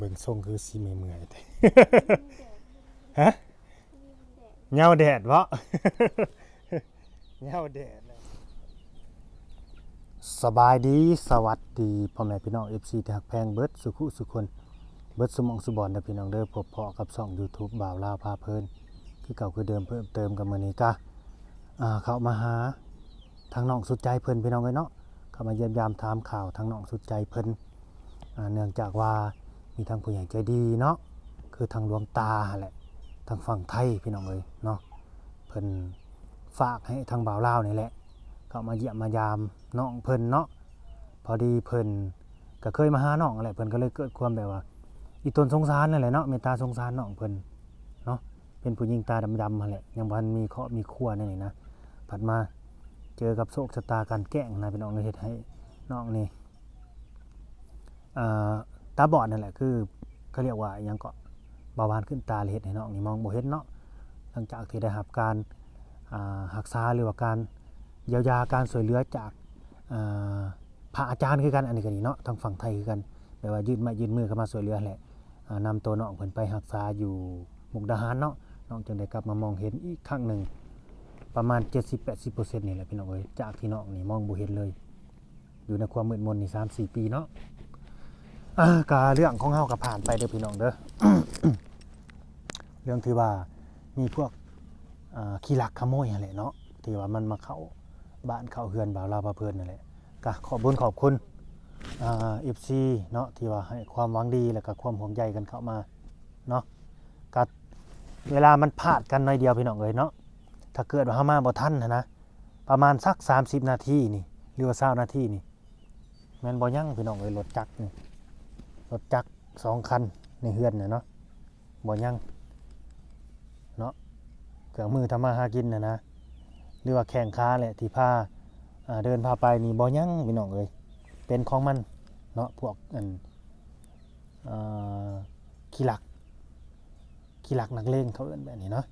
เบิ่งทรงคือสิเมื่อยๆแท้ฮะเหงาแดดบ่ เหงาแดดเลยสบายดีสวัสดีพ่อแม่พี่น้อง FC ที่ฮักแพงเบิดสุขุสุคนเบิดสมองสุบอนเด้อพี่น้องเด้อพบเพาะกับช่อง YouTube บ่าวลาวพาเพลินคือเก่าคือเดิมเพิ่มเติมกับมื้อนี้กะเข้ามาหาทางน้องสุดใจเพิ่นพี่น้องเอ้ยเนาะเข้ามาเยี่ยมยามถามข่าวทางน้องสุดใจเพิ่นเนื่องจากว่ามีทางผู้ใหญ่ใจดีเนาะคือทางหลวงตาแหละทางฝั่งไทยพี่น้องเอ้ยเนาะเพิ่นฝากให้ทางบ่าวลาวนี่แหละเข้ามาเยี่ยมมายามน้องเพิ่นเนาะพอดีเพิ่นก็เคยมาหาน้องแหละเพิ่นก็เลยเกิดความแบบว่าอีตนสงสารนั่นแหละเนาะเมตตาสงสารน้องเพิ่นเนาะเป็นผู้หญิงตาดำๆนั่นแหละยังบ่ทันมีเคราะห์มีครัวนั่นนี่นะผัดมาเจอกับโชคชะตาการแกล้งนะพี่น้องเลยเฮ็ดให้น้องนี่ตาบอดนั่นแหละคือเขาเรียกว่าหยังก็เบาหวานขึ้นตาเลยเฮ็ดให้น้องนี่มองบ่เห็นเนาะหลังจากที่ได้รับการรักษาหรือว่าการเยียวยาการช่วยเหลือจากพระอาจารย์คือกันอันนี้ก็ดีเนาะทางฝั่งไทยคือกันแบบว่ายื่นมือเข้ามาช่วยเหลือแหละนำตัวน้องเพิ่นไปรักษาอยู่มุกดาหารเนาะน้องจึงได้กลับมามองเห็นอีกครั้งหนึ่งประมาณ 70-80% นี่แหละพี่น้องเอ้ยจากที่น้องนี่มองบ่เห็นเลยอยู่ในความมืดมนนี่ 3-4 ปีเนาะกะเรื่องของเฮาก็ผ่านไปเด้อพี่น้องเด้อ เรื่องที่ว่ามีพวกขี้ลักขโมยนั่นแหละเนาะที่ว่ามันมาเข้าบ้านเข้าเฮือนบ่าวลาวพาเพลินนั่นแหละก็ขอบคุณFC เนาะที่ว่าให้ความหวังดีแล้วก็ความห่วงใยกันเข้ามาเนาะก็เวลามันพลาดกันหน่อยเดียวพี่น้องเอ้ยเนาะถ้าเกิดว่าเฮามาบ่ทันนะประมาณสัก30นาทีนี่หรือว่า20นาทีนี่แม่นบ่ยังพี่น้องเอ้ยรถจักรนี่รถจักร2คันในเฮือนน่ะเนาะบ่ยังเนาะเครื่องมือทำมาหากินนะหรือว่าแข่งขาแหละที่พาเดินพาไปนี่บ่ยังพี่น้องเอ้ยเป็นของมันเนาะพวกขี้ลักนักเลงเขาเอิ้นแบบนี้เนาะ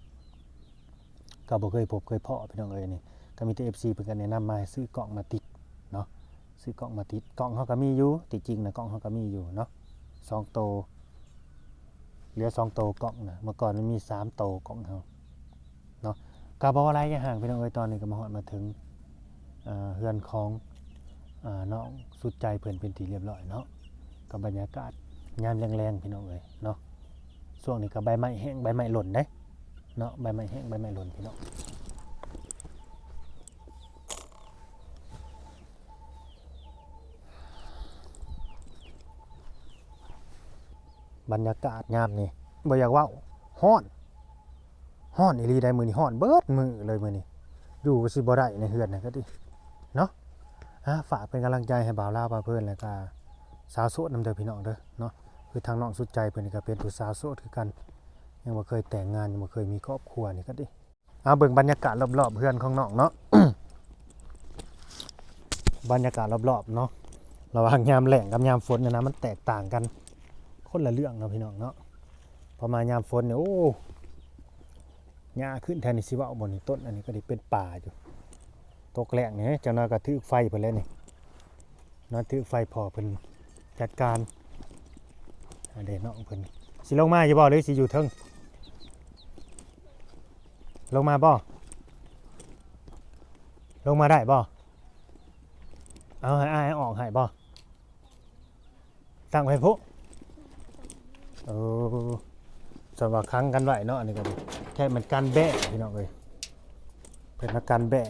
ก็บ่เคยพบเคยเพาะพี่น้องเอ้ยนี่ก็มีแต่ FC เพิ่นก็แนะนำมาให้ซื้อกล้องมาติดเนาะซื้อกล้องมาติดกล้องเฮาก็มีอยู่ที่จริงนะกล้องเฮาก็มีอยู่เนาะ2โตเหลือ2โตกล้องนะเมื่อก่อนมันมี3โตกล้องเฮาเนาะก็บ่อะไรอย่างห่างพี่น้องเอ้ยตอนนี้ก็มาฮอดมาถึงเฮือนของน้องสุดใจเพิ่นเป็นที่เรียบร้อยเนาะกับบรรยากาศยามแรงๆพี่น้องเอ้ยเนาะช่วงนี้ก็ใบไม้แห้งใบไม้หล่นเด้เนาะใบไม้แห้งใบไม้หล่นพี่น้องบรรยากาศยามนี้บ่อยากเว้าฮ้อนอีหลีได้มื้อนี้ฮ้อนเบิดมื้อเลยมื้อนี้อยู่ก็สิบ่ได้ในเฮือนน่ะก็ดิเนาะฝากเป็นกำลังใจให้บ่าวลาวพาเพลินแล้วก็สาวโสดนำเด้อพี่น้องเด้อเนาะคือทางน้องสุดใจเพิ่นนี่ก็เป็นผู้สาวโสดคือกันยังบ่เคยแต่งงานยังบ่เคยมีครอบครัวนี่ก็ดิเบิ่งบรรยากาศรอบๆเฮือนของน้องเนาะ บรรยากาศรอบๆเนาะระหว่างยามแล้งกับยามฝนเนี่ยนะมันแตกต่างกันคนละเรื่องเนาะพี่น้องเนาะพอมายามฝนเนี่ยโอ้หญ้าขึ้นแทนนี่สิว่าบ่นี่ต้นอันนี้ก็ได้เป็นป่าอยู่ตกแรงเนี่ยจังน้อยก็ถือไฟเพิ่นแล้วนี่นอนถือไฟพอเพิ่นจัดการเด้น้องเพิ่นสิลงมาอยู่บ่หรือสิอยู่เทิงลงมาบ่ลงมาได้บ่เอาให้อ้ายออกให้บ่ตั้งไว้พุสำหรับครั้งกันไว้เนาะอันนี้ก็ดีแค่มันกันแบะพี่น้องเอ้ยเป็นนักกันแบะ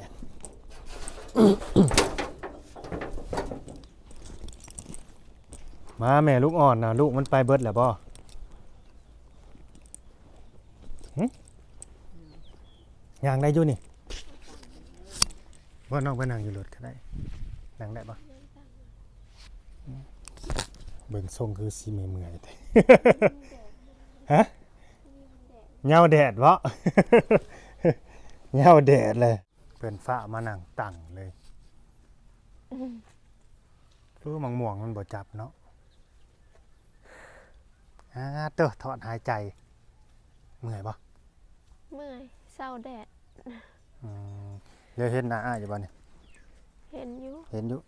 มาแม่ลูกอ่อนนะลูกมันไปเบิดแล้วบ่ย่างได้อยู่นี่บ่น้องไปนั่งอยู่รถก็ได้นั่งได้บ่เบิ่งทรงคือสิเมื่อยๆแท้ ฮะเหงาแดดบ่ เหงาแดดเลยเพิ่นฟ้ามานั่งตั้งเลยมังม่วงมันบ่จับเนาะเด้อถอนหายใจเมื่อยบ่เมื่อยเศร้าแดดเดี๋ยวเห็นหน้าอ้ายอยู่บ่นี่เห็นอยู่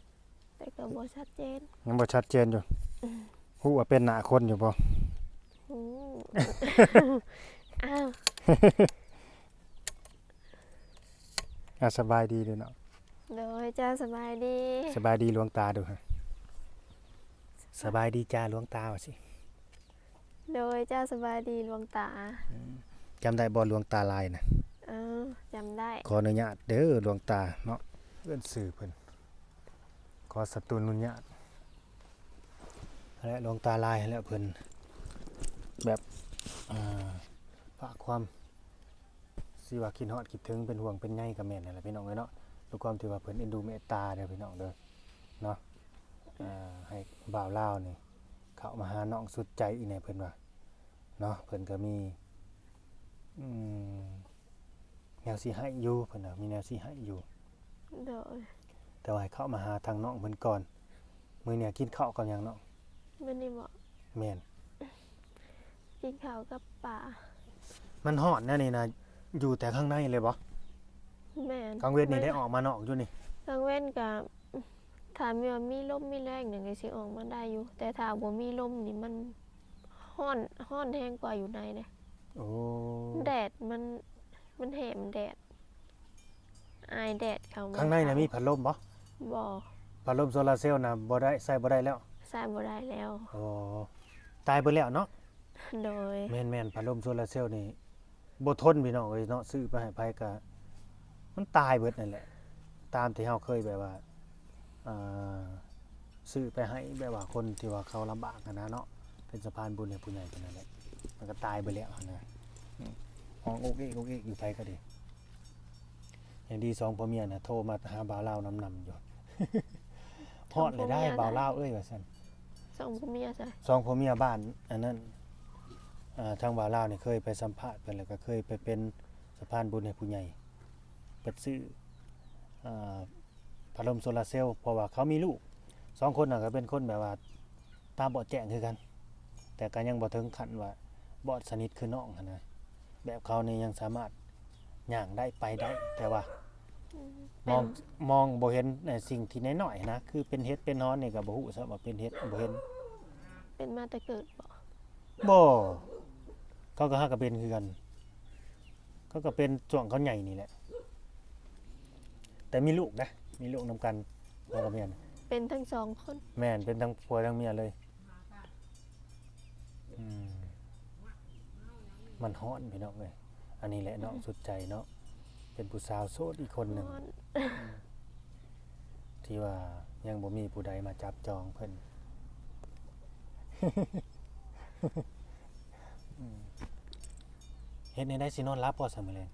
แต่ก็บ่ชัดเจนยังบ่ชัดเจนอยู่ฮู้ว่าเป็นหน้าคนอยู่บ่ อ้าว สบายดีเด้อเนาะ โดยจ้าสบายดี สบายดีหลวงตาดูฮะสบายดีจ้าหลวงตาว่าสิ โดยจ้าสบายดีหลวงตา จำได้บ่หลวงตาลายนะ เออจำได้ ขออนุญาตเด้อหลวงตาเนาะเอิ้นสื่อเพิ่นขอสตุนอนุญาตและหลวงตาลายแล้วเพิ่นแบบฝากความสิว่าคิดฮอดคิดถึงเป็นห่วงเป็นใยกับแม่นนั่นแหละพี่น้องเอ้ยเนาะด้วยความที่ว่าเพิ่นเอ็นดูเมตตาเด้อพี่น้องเด้อเนาะให้บ่าวลาวนี่เข้ามาหาน้องสุดใจอีแน่เพิ่นว่าเนาะเพิ่นก็มีแนวสิให้อยู่เพิ่นน่ะมีแนวสิให้อยู่ โดย แต่ว่าให้เข้ามาหาทางน้องเพิ่นก่อนมื้อนี้กินข้าวกับหยังเนาะ มันนี่บอก แม่น กินข้าวกับป่า มันฮ้อนแน่นี่นะอยู่แต่ข้างในเลยบ่ แม่น กลางเวทนี่ได้ออกมานอกอยู่นี่ กลางเว้นกับถามว่ามีลมมีแรงหนึ่งก็สิออกมาได้อยู่ แต่ถ้าบ่มีลมนี่มันฮ้อนแห้งกว่าอยู่ในเลย โอ้ แดดมันแหมแดดอายแดดเข้ามา ข้างในน่ะมีพัดลมบ่ บ่ พัดลมโซลาร์เซลล์น่ะบ่ได้ใช้บ่ได้แล้ว ใส่บ่ได้แล้ว อ๋อตายเบิดแล้วเนาะ โดย แม่นๆพัดลมโซลาร์เซลล์นี่บ่ทนพี่น้องเอ้ยเนาะซื้อไปให้ไผก็มันตายเบิดนั่นแหละตามที่เฮาเคยแบบว่าอ่าซื้อไปให้แบบว่าคนที่ว่าเขาลำบากอะนะเนาะเป็นสะพานบุญให้ผู้ใหญ่เพิ่นนั่นแหละมันก็ตายไปแล้วนะห้องอกเอกอกเอกอยู่ไผก็ดีอย่างดีสองผัวเมียน่ะโทรมาหาบ่าวลาวนำอยู่ ฮอดเลยได้บ่าวลาวเอ้ยว่าซั่น ส่งผู้เมียใส่ สองผัวเมียบ้านอันนั้นทางบ่าวลาวนี่เคยไปสัมภาษณ์เพิ่นแล้วก็เคยไปเป็นสะพานบุญให้ผู้ใหญ่เปิดซื้อพัดลมโซลาร์เซลล์เพราะว่าเขามีลูกสองคนน่ะก็เป็นคนแบบว่าตาบอดแจ้งคือกัน แต่ก็ยังบ่ถึงขั้นว่าบอดสนิทคือน้องหั้นนะแบบเขานี่ยังสามารถย่างได้ไปได้ แต่ว่ามองบ่เห็นในสิ่งที่น้อยๆนะคือเป็นเฮ็ดเป็นนอนนี่ก็บ่ฮู้ซะว่าเป็นเฮ็ดบ่เห็น เป็นมาแต่เกิดบ่ บ่เขาก็หาก็เป็นคือกันเขาก็เป็นช่วงเขาใหญ่นี่แหละ แต่มีลูกนะมีลูกนำกันพ่อกับแม่น เป็นทั้งสองคน แม่นเป็นทั้งผัวทั้งเมียเลยอืมมันฮ้อนพี่น้องเอ้ยอันนี้แหละเนาะสุดใจเนาะเป็นผู้สาวโสดอีกคนหนึง นอน ที่ว่ายังบ่มีผู้ใดมาจับจองเพิ่น เฮ็ดในได้สินอนรับบ่ซั่นมื้อแลง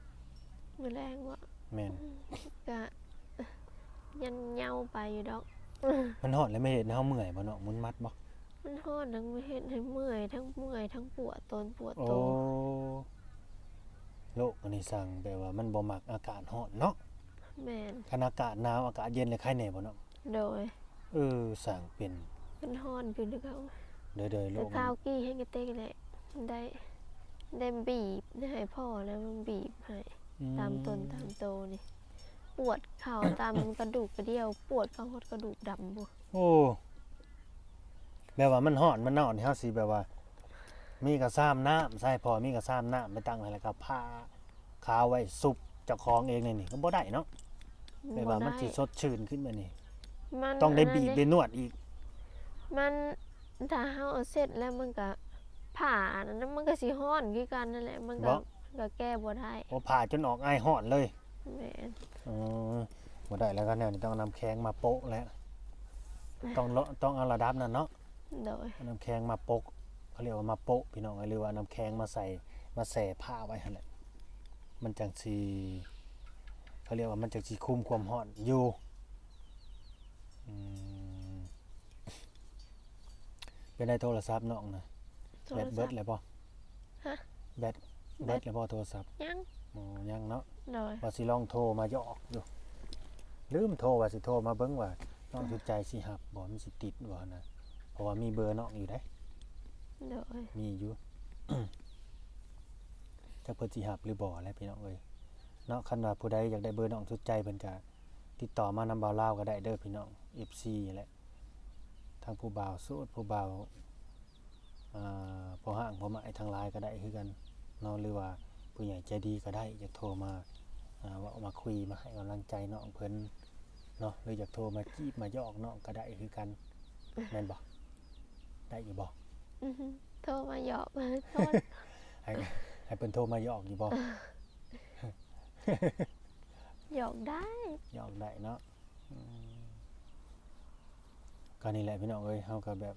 มื้อแรงว่า แม่น ก็ยันเหยาไปอยู่ดอก มันฮ้อนแล้วไม่เฮ็ดให้เฮาเมื่อยบ่เนาะมุนมัดบ่ มันฮ้อนทั้งเฮ็ดให้เมื่อยทั้งปวดตนปวด โอ้ โต โลกอันนี้สั่งแปลว่ามันบ่มักอากาศร้อนเนาะ แม่น คันอากาศหนาวอากาศเย็นเลยใครแน่บ่เนาะ โดย สั่งเป็น มันฮ้อนคือเขา เด้อๆโล แต่ ก ข้าวกี้ให้กระเตกแหละได้ได้บีบได้ให้พ่อแล้วมันบีบให้ตามตนตามโตนี่ ปวดเข่าตามกระดูกกระเดี่ยว ปวดเข้าหดกระดูกดำบ่ โอ้แบบว่ามันร้อนมันหนาวนี่เฮาสิแบบว่า มีกระซ้ำน้ำใส่พอมีกระซ้ำน้ำไปตั้งไว้แล้วก็ผ้าขาวไว้ซุปเจ้าของเองนี่ก็บ่ได้เนาะแบบว่ามันสิสดชื่นขึ้นมานี่ มัน ต้องได้บีบ น ได้ นั้น นวดอีก มันถ้าเฮาเอาเสร็จแล้วมันก็ผ่านั้นมันก็สิฮ้อนคือกันนั่นแหละมันก็แก้บ่ได้ โอ้ผ่าจนออกไอายร้อนเลย แม่น อ๋อบ่ได้แล้วก็แนวนี้ต้องเอาน้ำแข็งมาโปะแล้วต้องเอาระดับนั้นเนาะ โดย เอาน้ำแข็งมาโปะเขาเรียกว่ามาโปะพี่น้องหรือว่าน้ำแข็งมาใส่มาแส่ผ้าไว้หั่นแหละมันจังสิเขาเรียกว่ามันจังสิคุมความร้อนอยู่อืมเป็นได้โทรศัพท์น้องนะ โท แบ ร ต ศั เบิ พ ด ท์ เลยบ่ ฮะ แบตเลยบ่โทรศัพท์ ยัง อ๋อยังเนาะ โดย ว่าสิลองโทรมาหยอกอยู่ลืมโทรว่าสิโทรมาเบิ่งว่าน้องสุดใจสิรับบ่มันสิติดบ่นะเพราะว่ามีเบอร์น้องอยู่เด้ โดย มีอยู่ จักเพิ่นสิรับหรือบ่แหล้วพี่น้องเอ้ยเนาะคันว่าผู้ใดอยากได้เบอร์น้องสุดใจเพิ่นก็ติดต่อมานำบ่าวลาวก็ได้เด้อพี่น้อง FC แหละทางผู้บ่าวโสดผู้บ่าวพอห่าง พ่อมาไอ้ทางไลน์ก็ได้คือกันเนาะหรือว่าผู้ใหญ่ใจดีก็ได้อยากโทรมาเว่ามาคุยมาให้กำลังใจน้องเพิ่นเนาะหรืออยากโทรมาจีบมาหยอกน้องก็ได้คือกันแม่นบ่ได้อยู่บ่ อือฮึโทรมาหยอกมาโทษ ให้เพิ่นโทรมาหยอกอยู่บ่ หยอกได้ หยอกได้เนาะก็นี่แหละพี่น้องเอ้ยเฮาก็แบบ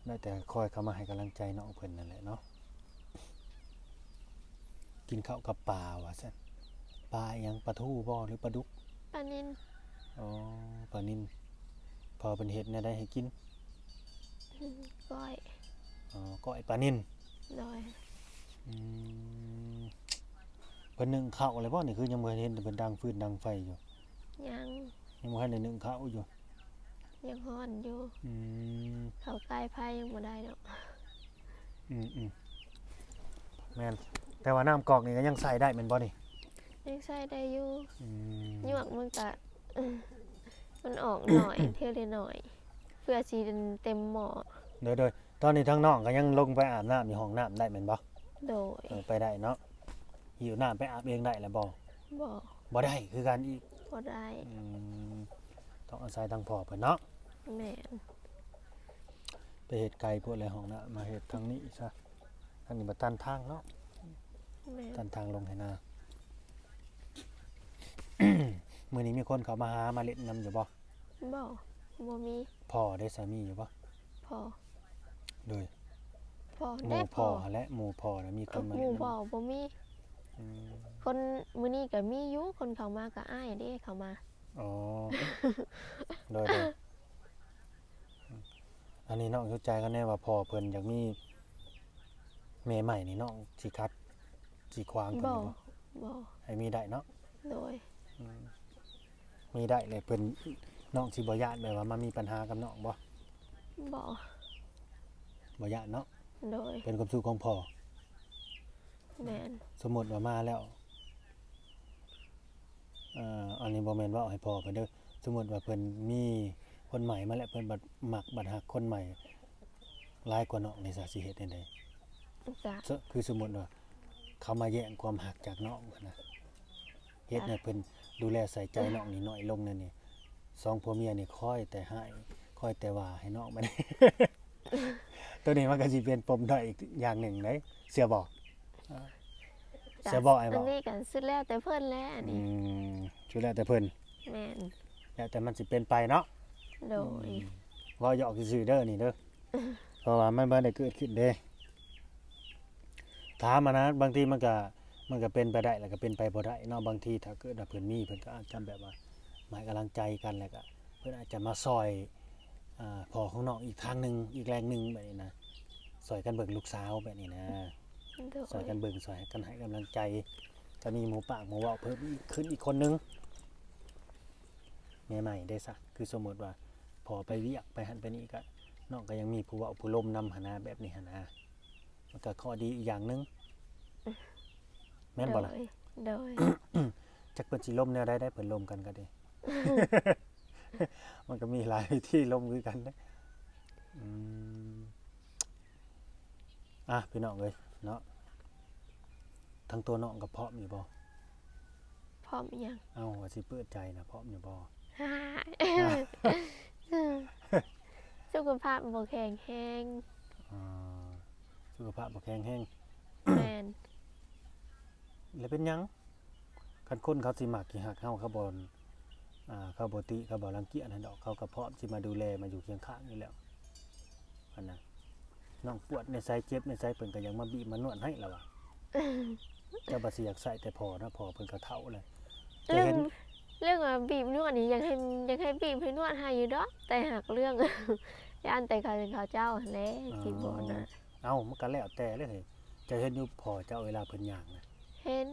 ได้แต่คอยเข้ามาให้กำลังใจน้องเพิ่นนั่นแหละเนาะกินข้าวกับปลาว่าซั่นปลาอิหยังปลาทูบ่หรือปลาดุก ปลานิน อ๋อปลานิ่นพอเป็นเฮ็ดแนวใดให้กิน ก้อย อ๋อก้อยปลานิ่น โดย อืมเพิ่นนึ่งข้าวอะไรบ่นี่คือยังบ่เห็นเพิ่นดังฟืนดังไฟอยู่ ยัง ยังบ่ทันได้นึ่งข้าวอยู่ ยังฮ้อนอยู่ อืม เขาใกล้ไพ่ยังบ่ได้ดอก แม่นแต่ว่าน้ำกอกนี่ก็ยังใส่ได้แม่นบ่นี่ ยังใส่ได้อยู่ อืม หยวกมันก็มันออกหน่อย เท่าได้หน่อย เพื่อสิเต็มหม้อ โดยตอนนี้ทั้งน้องก็ยังลงไปอาบน้ำอยู่ห้องน้ำได้แม่นบ่ โดย ไปได้เนาะหิวน้ำไปอาบเองได้แล้วบ่ บ่ บ่ได้คือกันอีก บ่ได้ อืมต้องอาศัยทางพ่อเพิ่นเนาะ แม่น ไปเฮ็ดไกลพวกอะไรห้องน้ำมาเฮ็ดทางนี้ซะทางนี้บ่ตันทางเนาะ แม่น ตันทางลงให้นา มื้อนี้มีคนเขามาหามาเล่นนำอยู่บ่ บ่บ่มี พ่อได้สามีอยู่บ่ พอ โดย พอ ห ได้ มู่ พ พ่อ อ และหมู่พ่อน่ะมีคนมา ห เล่ มู่ น พ่อน ำ บ่มี อืม คนมื้อนี้ก็มีอยู่คนเข้ามาก็อ้ายเด้เข้ามา อ๋อ โดยอันนี้น้องเข้าใจกันแน่ว่าพ่อเพิ่นอยากมีแม่ใหม่นี่น้องสิคัดสิขวางเพิ่น บ่ อยู่บ่ บ่ ให้มีได้เนาะ โดย อืมมีได้เลยเพิ่นน้องสิบ่ย้านแบบว่ามามีปัญหากับน้องบ่ บ่ บ่ย้านเนาะ โดย เป็นความสุขของพ่อ แม่น สมมุติว่ามาแล้วอันนี้บ่แม่นว่าเอาให้พ่อเพิ่นเด้อสมมุติว่าเพิ่นมีคนใหม่มาแล้วเพิ่นบัดมักบัดฮักคนใหม่หลายกว่าน้องนี่ซะสิเฮ็ดจังได๋ ก็ คือสมมุติว่าเขามาแย่งความหักจากน้องหั้นนะเฮ็ดให้เพิ่นดูแลใส่ใจน้องนี่น้อยลงนั่นนี่สองผัวเมียนี่คอยแต่ให้คอยแต่ว่าให้น้องมัน ตัวนี้มันก็สิเป็นปมด้อยอีกอย่างหนึ่งเด้เสียบ่เสียบ่ไอ้ อั บ่ นนี้ก็สุดแล้วแต่เพิ่นแล้วอัน อื นี้ มช่วยแล้วแต่เพิ่น แม่น แล้วแต่มันสิเป็นไปเนาะ โดย ว่าหยอกซื่อๆเด้อนี่เด้อเพราะว่ามันบ่ได้เกิดขึ้นเด้ถามมานะบางทีมันก็เป็นไปได้แล้วก็เป็นไปบ่ได้เนาะบางทีถ้าเกิดว่าเพิ่นมีเพิ่นก็อาจจะแบบว่ามาให้กำลังใจกันแล้วก็เพิ่นอาจจะมาซอยพ่อของน้องอีกทางหนึงอีกแรงหนึงแบบนี้นะซอยกันเบิ่งลูกสาวแบบนี้นะ โด ซอย ย กันเบิ่งซอยกันให้กำลังใจก็มีหมู่ปากหมู่เว้าเพิ่มอีกขึ้นอีกคนนึงแม่ใหม่ได้ซะคือสมมุติว่าพอไปเวียกไปหันไปนี่ก็น้องก็ยังมีผู้เว้าผู้ลมนำหนนะแบบนี้หันนะมันก็ข้อดีอีกอย่างหนึงแม่นบ่ล่ะ โดย จักเพิ่นสิล่มแนวใดได้เพิ่นล่มกันก็ได้ มันก็มีหลายวิธีล่มคือกันเด้อืมพี่น้องเอ้ยเนาะทั้งตัวน้องก็พร้อมอยู่บ่ พร้อมยัง เอ้าว่าสิเปิดใจนะพร้อมอยู่บ่ ฮ่าสุขภาพบ่แข็งแรง อ่าสุขภาพบ่แข็งแรง แม่น แล้วเป็นหยังคันคนเขาสิมักสิฮักเฮาเขาบ่เขาบ่ติเขาบ่รังเกียจนั่นดอกเขาก็พร้อมสิมาดูแลมาอยู่เคียงข้างอยู่แล้วอันน่ะน้องปวดในไสเจ็บในไสเพิ่นก็ยังมาบีบมานวดให้แล้วว่ะเจ้าบ่สิอยากใส่แต่พอนะพอเพิ่นก็เฒ่าเลยแต่ เรื่อง เห็น เรื่องว่าบีบนวดนี่ยังให้บีบให้นวดให้อยู่ดอกแต่หากเรื่อง ย่านแต่เขาเจ้าหั่นแหละสิบ่น่ะ เอ้ามันก็แล้วแต่เลยเฮ้ยจะเห็นอยู่พอเจ้าเวลาเพิ่นย่างนะ เห็น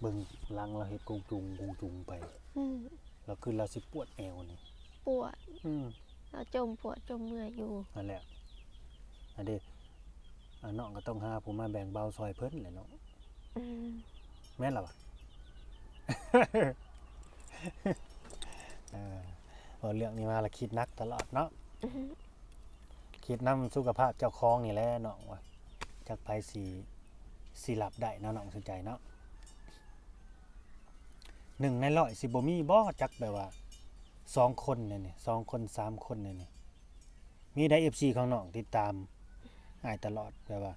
เบิ่งหลังเราเฮ็ดกงจุงไป อืม แล้วคือเราสิปวดแอวนี่ ปวด อืม เราจมปวดจมเมื่อยอยู่ นั่นแหละอันนี้น้องก็ต้องหาผู้มาแบ่งเบาซอยเพิ่นแหละเนาะ อืม แม่นล่ะวะ พอเรื่องนี้มาและคิดนักตลอดเนาะคิดนำสุขภาพเจ้าของนี่แหละน้องว่า จักไปสิหลับได้เนาะน้องสนใจเนาะ1ใน100สิบ่มีบ่จักแบบว่า2คนนี่2คน3คนนี่มีได้ FC ของน้องติดตามอ้ายตลอดแบบว่า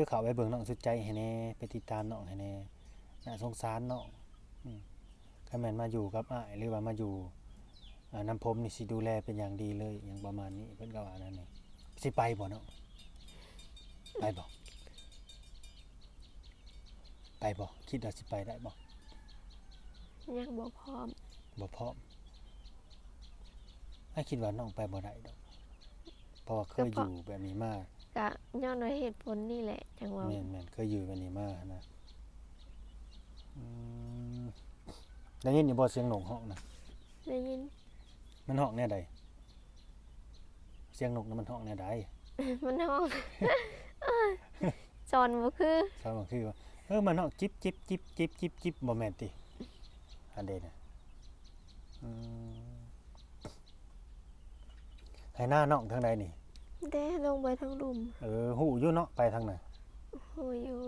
เข้าไปเบิ่งน้องสุดใจให้แน่ไปติดตามน้องให้แน่น่าสงสารน้องคันแม่นมาอยู่กับอ้ายหรือว่ามาอยู่น้ำผมนี่สิดูแลเป็นอย่างดีเลยอย่างประมาณนี้เพิ่นก็ว่านั่นนี่สิไปบ่เนาะไปบ่คิดว่าสิไปได้บ่ ยังบ่พร้อม บ่พร้อมอ้ายคิดว่าน้องไปบ่ได้ดอกเพราะว่าเคยอยู่แบบนี้มา ก็ย้อนด้วยเหตุผลนี่แหละจังว่า แม่นๆเคยอยู่แบบนี้มานะได้ยินอยู่บ่เสียงนกฮ้องนะ ได้ยิน มันฮ้องแนวใดเสียงนกนั้นมันฮ้องแนวใด มันห้อง สอนบ่คือ ซาวมันคือว่ามันฮ้องจิบจิบจิบจิบจิบจิบบ่แม่นติอันเดน่ะให้หน้าน้องทางใดนี่ เด้ลงไปทางดุม ฮู้อยู่เนาะไปทางไหน โอ้ยอยู่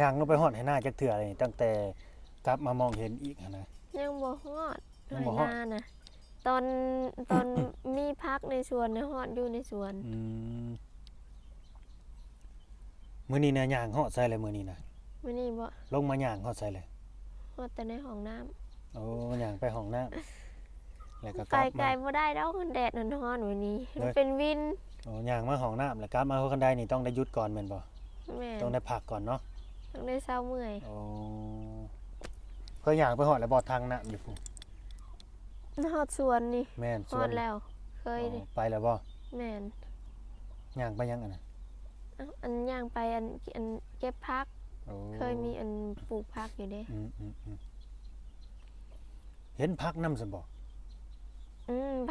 ย่างลงไปฮอดให้หน้าจักเทื่อเลยตั้งแต่กลับมามองเห็นอีกหั้นนะ ยังบ่ฮอด ยังบ่ฮอด หาน่ะตอนมีพักในสวนในฮอดอยู่ในสวน มื้อนี้นะย่างฮอดใส่เลยมื้อนี้นะ มื้อนี้บ่ ลงมาย่างฮอดใส่เลย ฮอดแต่ในห้องน้ำ โอ้ย่างไปห้องน้ำแล้วก็ก ไก ลั ล บ ไกล มา บ่ได้ดอกมันแดดมันร้อนวันนี้ เฮ้ มัน ย เป็นวิน โอ้ย่างมาห้องน้ำแล้วกลับมาคันใดนี่ต้องได้หยุดก่อนแม่นบ่ แม่น ต้องได้พักก่อนเนาะ ต้องได้เช้าเมื่อย โอ้เคยย่างไปฮอดแล้วบ่ทางน้ำอยู่พุ่น ฮอดสวนนี่ แม่น ฮ ส อ ว ด น แล้ว เคยดิ ไปแล้วบ่ แม่น ย่างไปยังอันน่ะ เอ้าอันย่างไปอันเก็บพัก โอ้ เคยมีอันปลูกพักอยู่เด้ เห็นพักนำซั่นบ่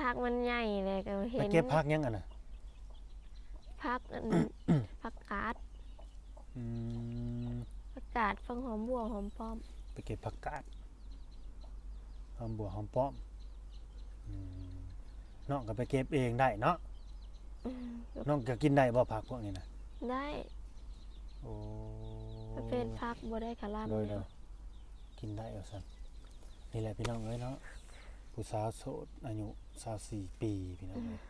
พักมันใหญ่เลยก็ ไป เห็น เก็บพักยังอันน่ะ พักอัน ผักกาด อืม ผักกาดฟังหอมบัวหอมป้อม ไปเก็บผักกาดหอมบัวหอมป้อมน้องก็ไปเก็บเองได้เนาะ อืม น้องก็กินได้บ่ผักพวกนี้นะ ได้ โอ้ มันเป็นพักบ่ได้คาร่า โดย แล้ เนาะ ว กินได้เอาซั่นนี่แหละพี่น้องเอ้ยเนาะผู้สาวโสดอายุ24ปีพี่น้องเอ้ย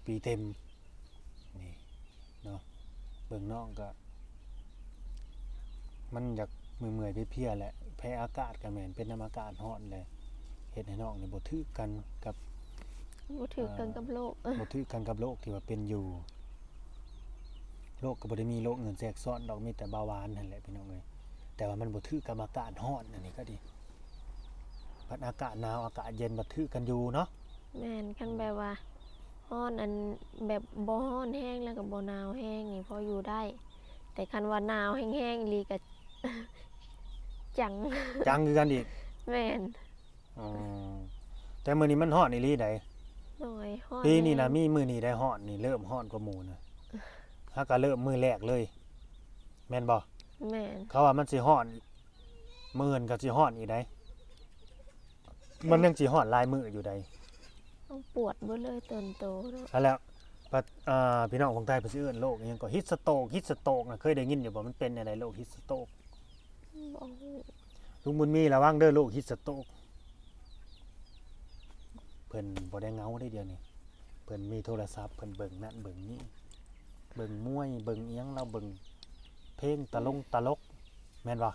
24ปีเต็มนี่เนาะเบิ่งน้องก็มันอยากเมื่อยๆเพลียๆแหละแพ้อากาศก็แม่นเป็นน้ำอากาศร้อนเลยเฮ็ดให้น้องนี่บ่ถือกันกับ บ่ถือกันกับโลก บ่ถือกันกับโรคที่ว่าเป็นอยู่โรคก็บ่ได้มีโรคเงินแทรกซ้อนดอกมีแต่เบาหวานนั่นแหละพี่น้องเอ้ยแต่ว่ามันบ่ถือกับอากาศร้อนอันนี้ก็ดีพัดอากาศหนาวอากาศเย็นบ่ถือกันอยู่เนาะ แม่นคันแบบว่าร้อนอันแบบบ่ร้อนแห้งแล้วก็บ่หนาวแห้งนี่พออยู่ได้ แต่คันว่าหนาวแห้งๆอีหลีก็ จัง จังคือกันอีก แม่น อ๋อแต่มื้อนี้มันร้อนอีหลีใด หน่อยร้อน ปีนี้นะ แห้ง มีมื้อนี้ได้ร้อนนี่เริ่มร้อนกว่าหมู่นะถ้าก็เริ่มมื้อแรกเลยแม่นบ่ แม่น เขาว่ามันสิร้อนมื้ออื่นก็สิร้อนอีกได้มันยังสิร้อนหลายมื้ออยู่ใด ต้องปวดเบิดเลยตนโตเนาะ เอาแล้วปัดพี่น้องคนไทยเพิ่นสิเอิ้นโรคอิหยังก็ฮิสโตกนะเคยได้ยินอยู่บ่มันเป็นอะไรโรคฮิสโตก บ่ฮู้ ลุงบุญมีระวังเด้อโรคฮิสโตกเพิ่นบ่ได้เหงาได้เดียวนี้เพิ่นมีโทรศัพท์เพิ่นเบิ่งนั่นเบิ่งนี่เบิ่งมวยเบิ่งอิหยังเราเบิ่งเพลงตลกแม่นบ่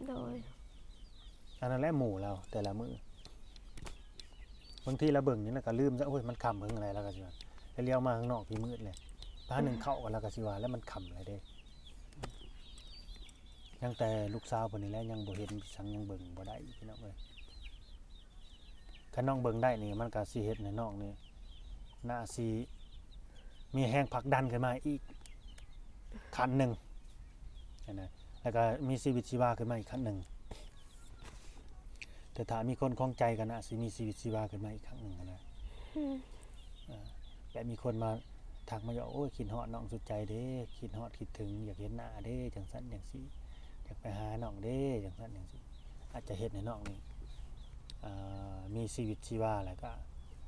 โดย อันนั้นแหละหมู่เราแต่ละมื้อบางทีเราเบิ่งนี่แล้วก็ลืมซะโอ้ยมันค่ำเพิ่งอะไรแล้วก็สิว่าแล้วเลี้ยวมาข้างนอกพี่มืดเลยพาหนึ่งเข้ากันแล้วก็สิว่าแล้วมันค่ำอะไรเด้ยังแต่ลูกสาวเพิ่นนี่แหละยังบ่เห็นสังยังเบิ่งบ่ได้พี่น้องเอ้ยคันน้องเบิ่งได้นี่มันก็สิเฮ็ดให้น้องนี่น่าสิมีแรงผลักดันขึ้นมาอีกขั้นหนึงนะแล้วก็มีชีวิตชีวาขึ้นมาอีกขั้นหนึงแต่ถ้ามีคนคล้องใจกันน่ะสิมีชีวิตชีวาขึ้นมาอีกครั้งหนึงนะ อืม แบบมีคนมาทักมาว่าโอ้ยคิดฮอดน้องสุดใจเด้คิดฮอดคิดถึงอยากเห็นหน้าเด้จังซั่นจังซี่อยากไปหาน้องเด้จังซั่นจังซี่อาจจะเฮ็ดให้น้องนี่มีชีวิตชีวาแล้วก็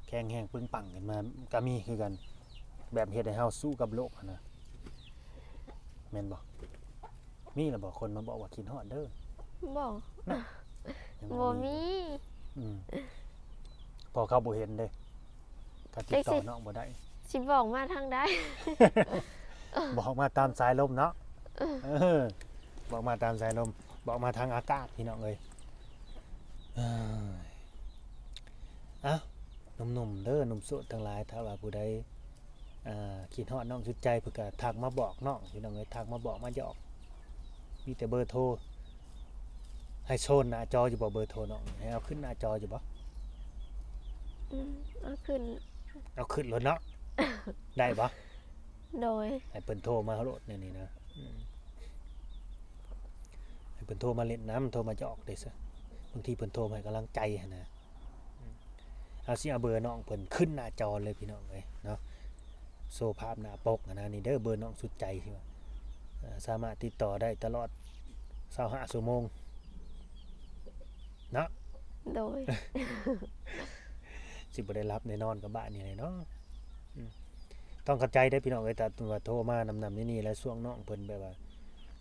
แข็งแรงปึงปังขึ้นมาก็มีคือกันแบบเฮ็ดให้เฮาสู้กับโลกอะนะ ม่นบ่มีแล้วบ่คนมาบอกว่าคิดฮอดเด้อ บ่ ยัง บ่มี อืมพอเขาบ่เห็นเด้ก็ติดต่อน้องบ่ได้ สิบอกมาทางใด บอกมาตามสายลมเนาะเออบอกมาตามสายลมบอกมาทางอากาศพี่น้องเอ้ยเอ้ยเอ้าหนุ่มๆเด้อหนุ่มโสดทั้งหลายถ้าว่าผู้ใดคิดฮอดน้องสุดใจเพิ่นก็ทักมาบอกน้องพี่น้องเอ้ยทักมาบอกมาหยอกมีแต่เบอร์โทรให้โชว์หน้าจออยู่บ่เบอร์โทรน้องให้เอาขึ้นหน้าจออยู่บ่ เอาขึ้น เอาขึ้นรถเนาะ ได้บ่ โดย ให้เพิ่นโทรมาโลดเนี่ยนี่นะให้เพิ่นโทรมาเล่นน้ำโทรมาหยอกได้ซะบางทีเพิ่นโทรมาให้กำลังใจหั่นนะเอาสิเอาเบอร์น้องเพิ่นขึ้นหน้าจอเลยพี่น้องเอ้ยเนาะโชว์ภาพหน้าปกหั่นนะนี่เด้อเบอร์น้องสุดใจที่ว่าสามารถติดต่อได้ตลอด25ชั่วโมงเนาะ โดย สิบ่ได้รับแน่นอนกับบ้านนี่เลยเนาะต้องเข้าใจได้อพี่น้องเอ้ยแต่ว่าโทรมานำนี่แล้วช่วงน้องเพิ่นแบบว่า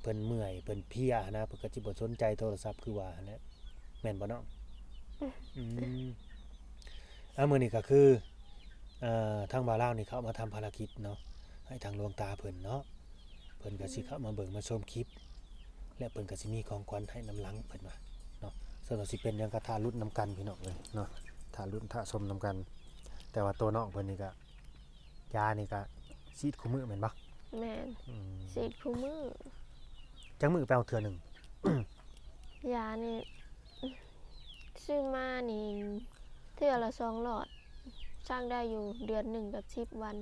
เพิ่นเมื่อยเพิ่นเพลียนะเพิ่นก็สิบ่สนใจโทรศัพท์คือว่าหั่นแหละแม่นบ่น้องมื้อนี้ก็คือทางบ่าวลาวนี่เขามาทำภารกิจเนาะให้ทางหลวงตาเพิ่นเนาะเพิ่นก็สิเข้ามาเบิ่งมาชมคลิปและเพิ่นก็สิมีของขวัญให้น้ำหลังเพิ่นว่าเนาะส่วนว่าสิเป็นหยังก็ท่าลุ้นนํกันพี่น้องเอ้ยเนาะท่าลุ้นท่าชมนํกันแต่ว่าตัวน้องเพิ่นนี่ก็ยานี่ก็ซีดคู่มือแม่นบ่ แม่นสีดคู่มือ จังมือไปเอาเทื่อหนึง ยานี่ซื้อมานี่เทื่อละ2 หลอดสร้างได้อยู่เดือนหนึ่งกับ10 วัน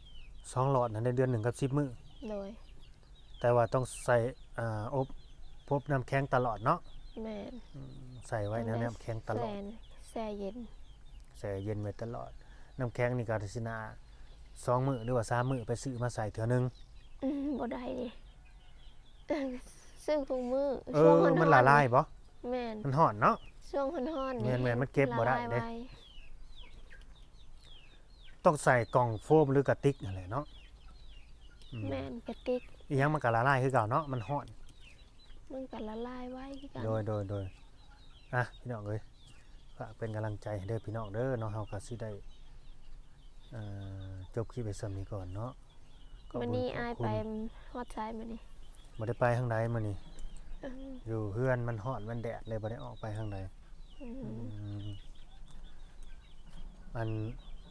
2 หลอดนั้นได้เดือนหนึ่งกับ10มื้อ โดย แต่ว่าต้องใส่อบพบน้ำแข็งตลอดเนาะ แม่น ใส่ไว้ในน้ำแข็งตลอด แช่เย็น ใส่เย็นไว้ตลอดน้ำแข็งนี่ก็สินะ2มื้อหรือว่า3มื้อไปซื้อมาใส่เทื่อหนึง บ่ได้ดิ ซื้อคู่มือ มันละลายบ่ แม่น มันร้อนเนาะ ช่วงร้อนๆ แม่นๆมันเก็บบ่ได้เด้ ละลายว้ ต้องใส่กล่องโฟมหรือกระติกนั่นแหละเนาะ แม่นกระติก อีหยังมันก็ละลายคือเก่าเนาะมันร้อน มันก็ละลายไว้คือกัน โดยพี่น้องเอ้ยฝากเป็นกำลังใจให้เด้อพี่น้องเด้อเนาะเฮาก็สิได้จบคลิปไปส่ำนี้ก่อนเนาะขอบ มื้อ คุณ นี้ ขอบ อาย คุ ไป ณ ฮอดซ้ายมื้อนี้ บ่ได้ไปทางใดมื้อนี้ เออ อยู่เฮือนมันร้อนมันแดดเลยบ่ได้ออกไปทางใด อืม มัน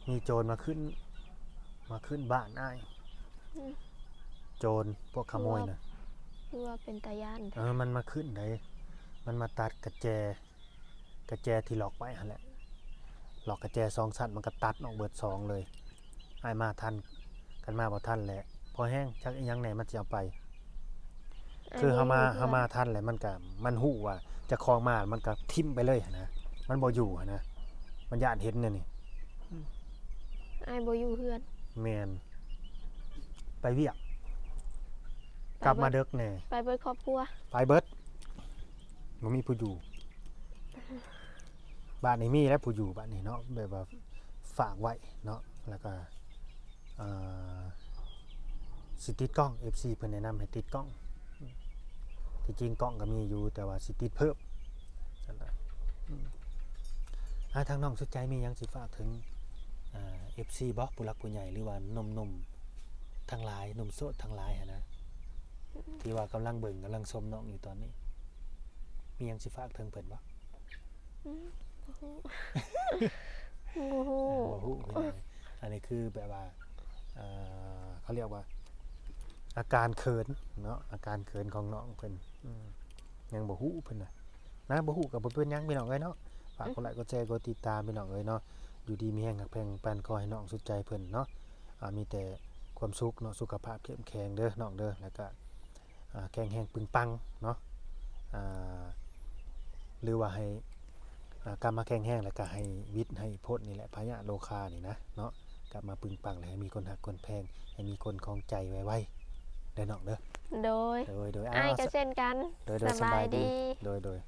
มีโจรมาขึ้นบ้านอ้ายโจรพวกขโมยน่ะ คือว่าเป็นตาย่านแท้ มันมาขึ้นได้มันมาตัดกระแจที่ล็อกไว้หั่นแหละล็อกกระแจ2ชั้นมันก็ตัดออกเบิด2เลยอ้ายมาทันกันมาบ่ทันแหละพอแห้งจักอีหยังแหน่มันสิเอาไป คือเฮามาทันแหละมันฮู้ว่าเจะคลองมามันก็ทิ่มไปเลยหั่นนะมันบ่อยู่หั่นนะมันย้านเห็นเนี่ยนี่ อายบ่อยู่เฮือน แม่นไปเวียกกลับมาดึกแน่ ไปเบิดครอบครัว ไปเบิดบ่มีผู้อยู่บ้านนี้มีแล้วผู้อยู่บ้านนี้เนาะแบบว่าฝากไว้เนาะแล้วก็สิติดกล้อง FC เพิ่นแนะนำให้ติดกล้องที่จริงกล้องก็มีอยู่แต่ว่าสิติดเพิ่มนั่นล่ะทางน้องสุดใจมีหยังสิฝากถึงFC บ่ผู้หลักผู้ใหญ่หรือว่าหนุ่มๆทั้งหลายหนุ่มโสดทั้งหลายหั่นนะที่ว่ากำลังเบิ่งกำลังชมน้องอยู่ตอนนี้มีหยังสิฝากถึงเพิ่นบ่ โอ้โห บ่ฮู้คือหยังอันนี้คือแบบว่าเขาเรียกว่าอาการเขินเนาะอาการเขินของน้องเพิ่นยังบ่ฮู้เพิ่นน่ะนะบ่ฮู้ก็บ่เป็นหยังพี่น้องเอ้ยเนาะฝากกดไลค์กดแชร์กดติดตามพี่น้องเอ้ยเนาะอยู่ดีมีแรงหักแพงปานคอให้น้องสุดใจเพิ่นเนาะมีแต่ความสุขเนาะสุขภาพเข้มแข็งเด้อน้องเด้อแล้วก็แข็งแรงปึงปังเนาะหรือว่าให้กลับมาแข็งแรงแล้วก็ให้วิทย์ให้พ้นนี่แหละพยะโลคานี่นะเนาะกลับมาปึงปังแล้วให้มีคนหักคนแพงให้มีคนคล้องใจไว้ๆได้น้องเด้อ โดย โดย อายก็เช่นกัน โดย สบายดี โดย